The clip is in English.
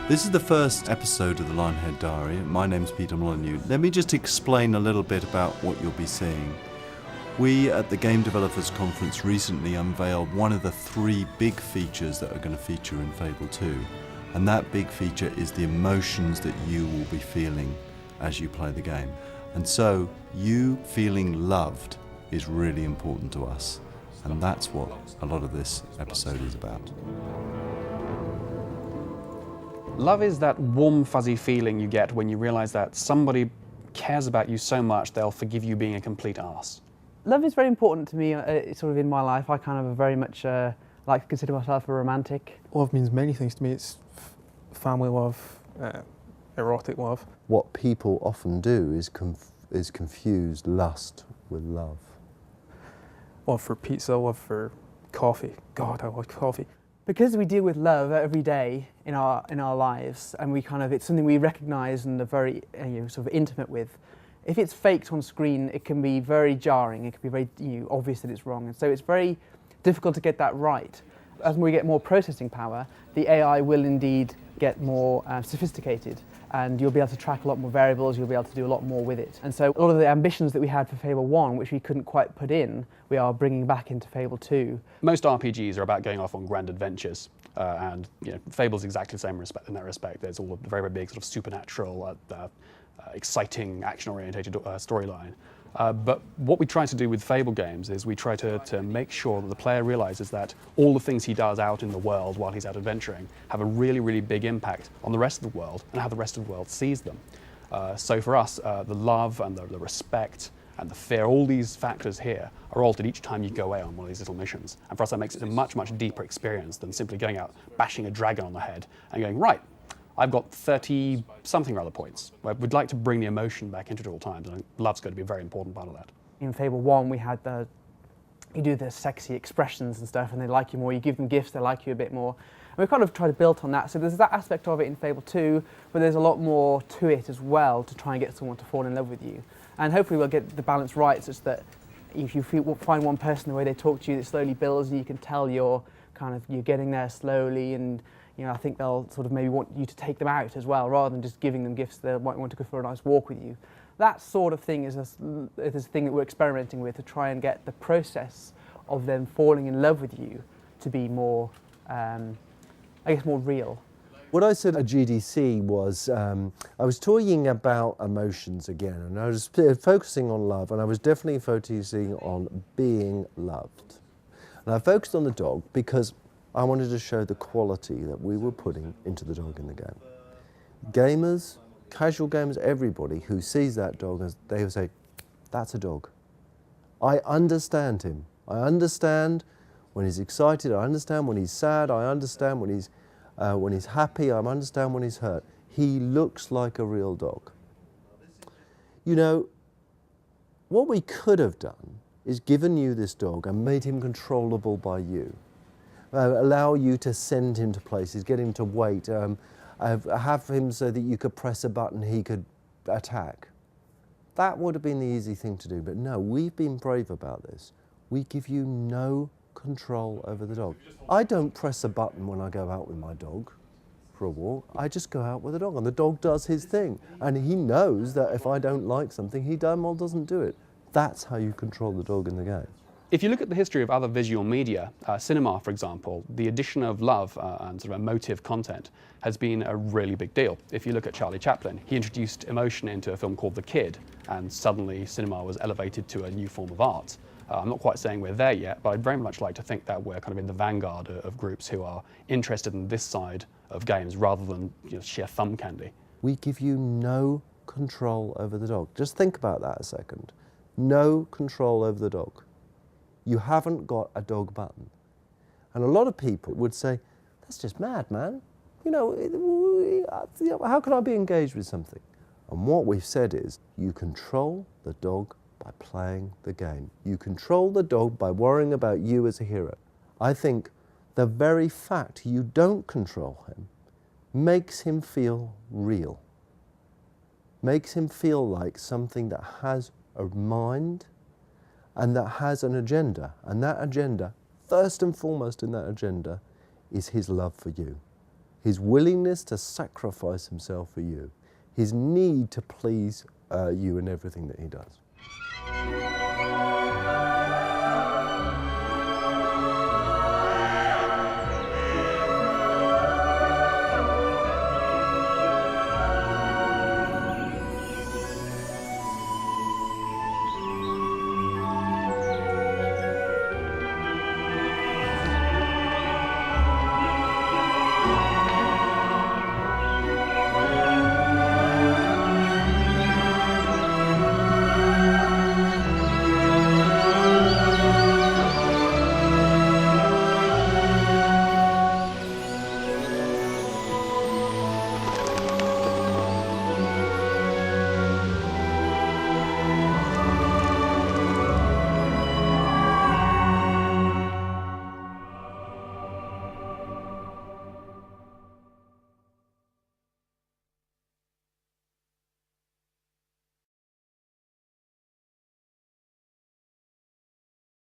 This is the first episode of the Lionhead Diary. My name's Peter Molyneux. Let me just explain a little bit about what you'll be seeing. We at the Game Developers Conference recently unveiled one of the 3 big features that are going to feature in Fable 2. And that big feature is the emotions that you will be feeling as you play the game. And so, you feeling loved is really important to us. And that's what a lot of this episode is about. Love is that warm, fuzzy feeling you get when you realize that somebody cares about you so much they'll forgive you being a complete arse. Love is very important to me, sort of in my life. I kind of very much like to consider myself a romantic. Love means many things to me. It's family love, erotic love. What people often do is confuse lust with love. Love for pizza, love for coffee. God, I love coffee. Because we deal with love every day in our lives, and it's something we recognise and are very sort of intimate with. If it's faked on screen, it can be very jarring. It can be very obvious that it's wrong, and so it's very difficult to get that right. As we get more processing power, the AI will indeed get more sophisticated, and you'll be able to track a lot more variables, you'll be able to do a lot more with it. And so a lot of the ambitions that we had for Fable 1, which we couldn't quite put in, we are bringing back into Fable 2. Most RPGs are about going off on grand adventures, and Fable's exactly the same in that respect. There's all a very, very big sort of supernatural, exciting, action-oriented storyline. But what we try to do with Fable games is we try to make sure that the player realizes that all the things he does out in the world while he's out adventuring have a really, really big impact on the rest of the world and how the rest of the world sees them. So for us, the love and the respect and the fear, all these factors here are altered each time you go away on one of these little missions. And for us, that makes it a much, much deeper experience than simply going out, bashing a dragon on the head and going, right, I've got 30-something or other points. We'd like to bring the emotion back into it at all times, and love's going to be a very important part of that. In Fable 1, we had you do the sexy expressions and stuff, and they like you more. You give them gifts, they like you a bit more. And we kind of try to build on that. So there's that aspect of it in Fable 2, but there's a lot more to it as well to try and get someone to fall in love with you. And hopefully we'll get the balance right such that if you find one person, the way they talk to you, it slowly builds, and you can tell you're getting there slowly, and I think they'll sort of maybe want you to take them out as well, rather than just giving them gifts. They might want to go for a nice walk with you. That sort of thing is a thing that we're experimenting with to try and get the process of them falling in love with you to be more, more real. What I said at GDC was, I was talking about emotions again, and I was focusing on love, and I was definitely focusing on being loved. And I focused on the dog because I wanted to show the quality that we were putting into the dog in the game. Gamers, casual gamers, everybody who sees that dog, they will say, that's a dog. I understand him. I understand when he's excited, I understand when he's sad, I understand when he's happy, I understand when he's hurt. He looks like a real dog. What we could have done is given you this dog and made him controllable by you. Allow you to send him to places, get him to wait, have him so that you could press a button, he could attack. That would have been the easy thing to do, but no, we've been brave about this. We give you no control over the dog. I don't press a button when I go out with my dog for a walk. I just go out with the dog, and the dog does his thing. And he knows that if I don't like something, he damn well doesn't do it. That's how you control the dog in the game. If you look at the history of other visual media, cinema, for example, the addition of love and sort of emotive content has been a really big deal. If you look at Charlie Chaplin, he introduced emotion into a film called The Kid, and suddenly cinema was elevated to a new form of art. I'm not quite saying we're there yet, but I'd very much like to think that we're kind of in the vanguard of groups who are interested in this side of games rather than sheer thumb candy. We give you no control over the dog. Just think about that a second. No control over the dog. You haven't got a dog button. And a lot of people would say, that's just mad, man. How can I be engaged with something? And what we've said is, you control the dog by playing the game. You control the dog by worrying about you as a hero. I think the very fact you don't control him makes him feel real. Makes him feel like something that has a mind and that has an agenda. And that agenda, first and foremost in that agenda, is his love for you. his willingness to sacrifice himself for you, his need to please you in everything that he does.